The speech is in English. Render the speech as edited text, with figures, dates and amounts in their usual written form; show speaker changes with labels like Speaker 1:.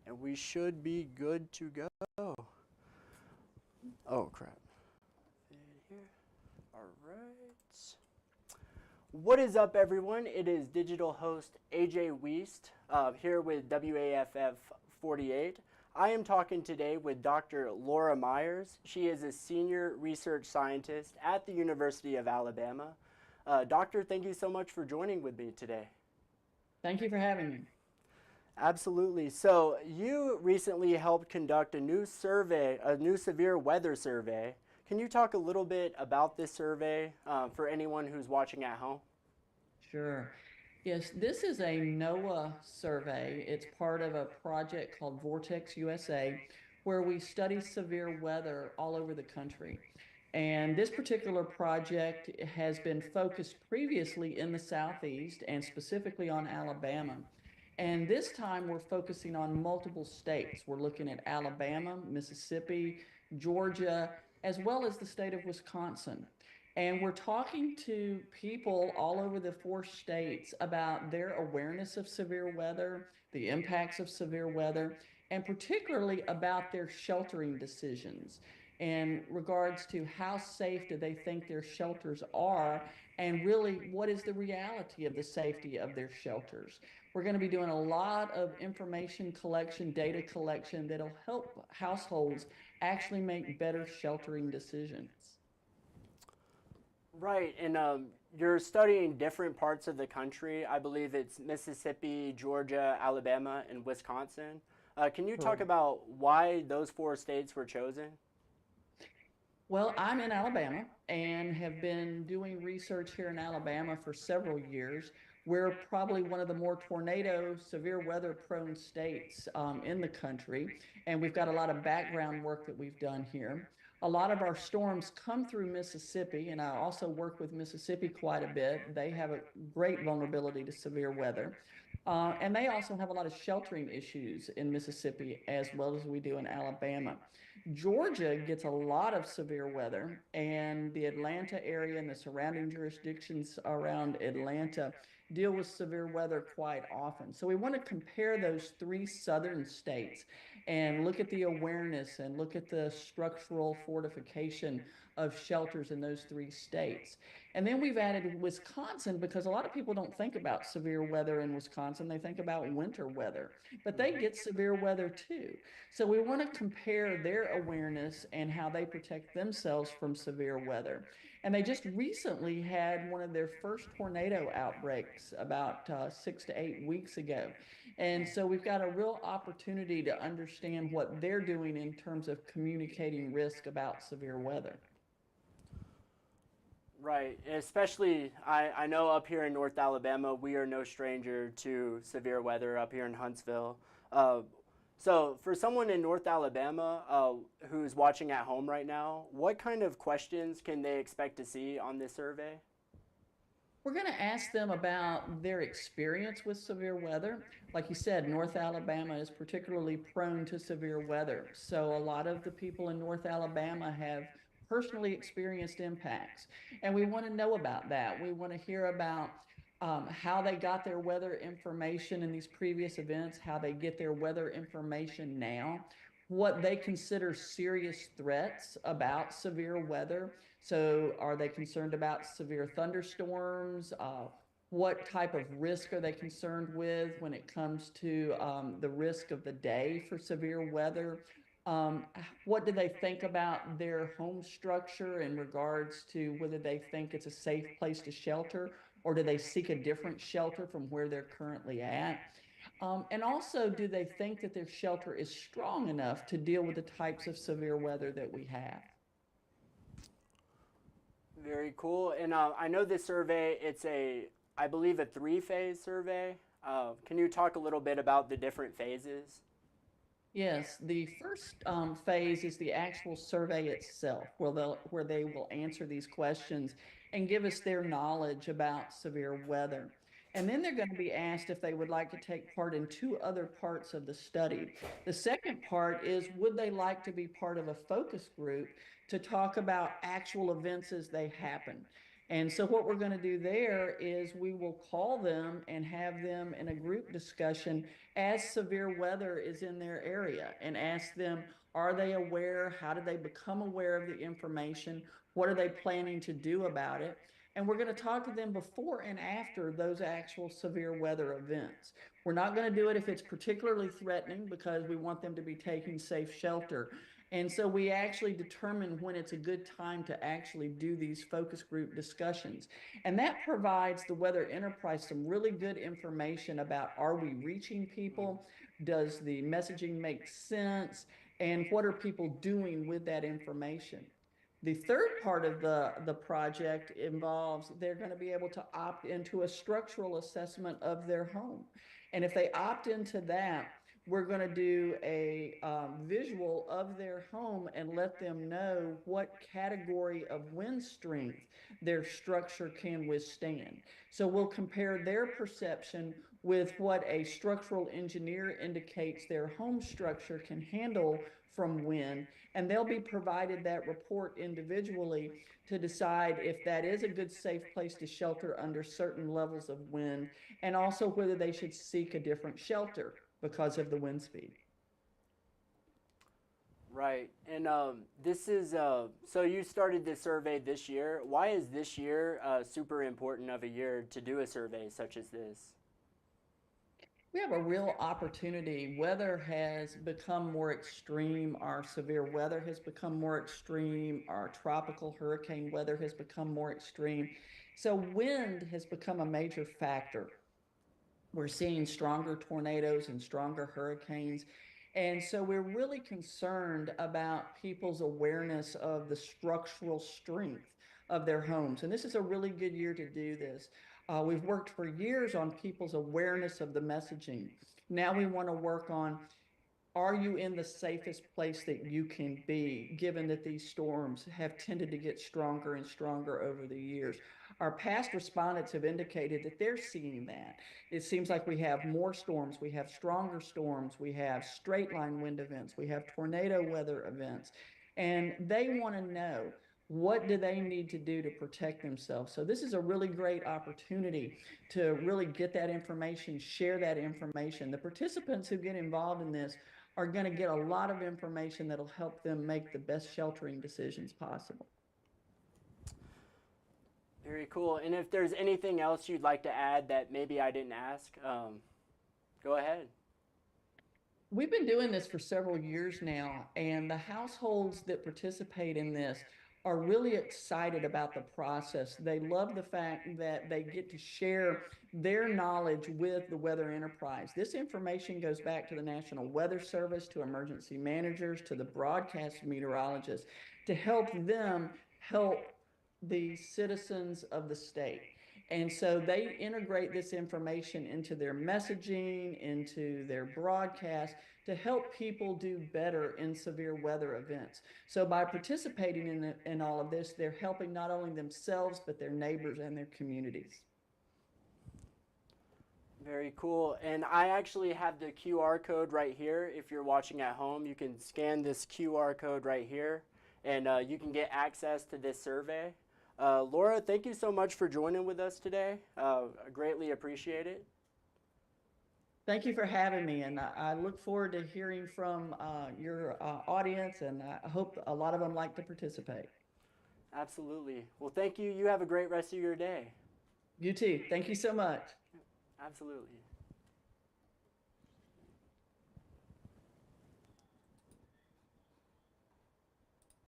Speaker 1: And we should be good to go. Oh, crap. Here. All right. What is up, everyone? It is digital host A.J. Wuest here with WAFF 48. I am talking today with Dr. Laura Myers. She is a senior research scientist at the University of Alabama. Doctor, thank you so much for joining with me today.
Speaker 2: Thank you for having me.
Speaker 1: Absolutely. So you recently helped conduct a new survey, a new severe weather survey. Can you talk a little bit about this survey for anyone who's watching at home?
Speaker 2: Sure. Yes, this is a NOAA survey. It's part of a project called Vortex USA, where we study severe weather all over the country. And this particular project has been focused previously in the Southeast and specifically on Alabama. And this time we're focusing on multiple states. We're looking at Alabama, Mississippi, Georgia, as well as the state of Wisconsin. And we're talking to people all over the four states about their awareness of severe weather, the impacts of severe weather, and particularly about their sheltering decisions in regards to how safe do they think their shelters are, and really what is the reality of the safety of their shelters. We're going to be doing a lot of information collection, data collection that'll help households actually make better sheltering decisions.
Speaker 1: Right, and you're studying different parts of the country. I believe it's Mississippi, Georgia, Alabama, and Wisconsin. Can you talk
Speaker 2: Correct.
Speaker 1: about why those four states were chosen?
Speaker 2: Well, I'm in Alabama and have been doing research here in Alabama for several years. We're probably one of the more tornado, severe weather prone states in the country, and we've got a lot of background work that we've done here. A lot of our storms come through Mississippi, and I also work with Mississippi quite a bit. They have a great vulnerability to severe weather. And they also have a lot of sheltering issues in Mississippi as well as we do in Alabama. Georgia gets a lot of severe weather, and the Atlanta area and the surrounding jurisdictions around Atlanta deal with severe weather quite often. So we want to compare those three southern states and look at the awareness and look at the structural fortification of shelters in those three states. And then we've added Wisconsin because a lot of people don't think about severe weather in Wisconsin. They think about winter weather, but they get severe weather too. So we want to compare their awareness and how they protect themselves from severe weather. And they just recently had one of their first tornado outbreaks about 6 to 8 weeks ago. And so we've got a real opportunity to understand what they're doing in terms of communicating risk about severe weather.
Speaker 1: Right, especially I know up here in North Alabama, we are no stranger to severe weather up here in Huntsville. Uh, so, for someone in North Alabama who's watching at home right now, what kind of questions can they expect to see on this survey?
Speaker 2: We're going to ask them about their experience with severe weather. Like you said, North Alabama is particularly prone to severe weather. So a lot of the people in North Alabama have personally experienced impacts. And we want to know about that. We want to hear about how they got their weather information in these previous events, how they get their weather information now, what they consider serious threats about severe weather. So, are they concerned about severe thunderstorms? What type of risk are they concerned with when it comes to the risk of the day for severe weather? Um, what do they think about their home structure in regards to whether they think it's a safe place to shelter, or do they seek a different shelter from where they're currently at? And also, do they think that their shelter is strong enough to deal with the types of severe weather that we have?
Speaker 1: Very cool. And I know this survey, I believe, a three-phase survey. Can you talk a little bit about the different phases?
Speaker 2: Yes, the first phase is the actual survey itself, where they will answer these questions and give us their knowledge about severe weather. And then they're going to be asked if they would like to take part in two other parts of the study. The second part is, would they like to be part of a focus group to talk about actual events as they happen? And so what we're going to do there is we will call them and have them in a group discussion as severe weather is in their area and ask them, are they aware? How did they become aware of the information? What are they planning to do about it? And we're going to talk to them before and after those actual severe weather events. We're not going to do it if it's particularly threatening because we want them to be taking safe shelter. And so we actually determine when it's a good time to actually do these focus group discussions. And that provides the weather enterprise some really good information about, are we reaching people? Does the messaging make sense? And what are people doing with that information? The third part of the project involves they're going to be able to opt into a structural assessment of their home. And if they opt into that, we're going to do a visual of their home and let them know what category of wind strength their structure can withstand. So we'll compare their perception with what a structural engineer indicates their home structure can handle from wind, and they'll be provided that report individually to decide if that is a good safe place to shelter under certain levels of wind, and also whether they should seek a different shelter because of the wind speed.
Speaker 1: Right. And this is, so you started this survey this year. Why is this year super important of a year to do a survey such as this?
Speaker 2: We have a real opportunity. Weather has become more extreme. Our severe weather has become more extreme. Our tropical hurricane weather has become more extreme. So wind has become a major factor. We're seeing stronger tornadoes and stronger hurricanes. And so we're really concerned about people's awareness of the structural strength of their homes. And this is a really good year to do this. We've worked for years on people's awareness of the messaging. Now we want to work on, are you in the safest place that you can be, given that these storms have tended to get stronger and stronger over the years? Our past respondents have indicated that they're seeing that. It seems like we have more storms, we have stronger storms, we have straight line wind events, we have tornado weather events, and they want to know, what do they need to do to protect themselves? So this is a really great opportunity to really get that information, share that information. The participants who get involved in this are going to get a lot of information that'll help them make the best sheltering decisions possible.
Speaker 1: Very cool. And if there's anything else you'd like to add that maybe I didn't ask, go ahead.
Speaker 2: We've been doing this for several years now, and the households that participate in this are really excited about the process. They love the fact that they get to share their knowledge with the weather enterprise. This information goes back to the National Weather Service, to emergency managers, to the broadcast meteorologists, to help them help the citizens of the state. And so they integrate this information into their messaging, into their broadcast, to help people do better in severe weather events. So by participating in all of this, they're helping not only themselves, but their neighbors and their communities.
Speaker 1: Very cool. And I actually have the QR code right here. If you're watching at home, you can scan this QR code right here, and you can get access to this survey. Laura, thank you so much for joining with us today. I greatly appreciate it.
Speaker 2: Thank you for having me, and I look forward to hearing from your audience, and I hope a lot of them like to participate.
Speaker 1: Absolutely. Well, thank you. You have a great rest of your day.
Speaker 2: You too. Thank you so much.
Speaker 1: Absolutely.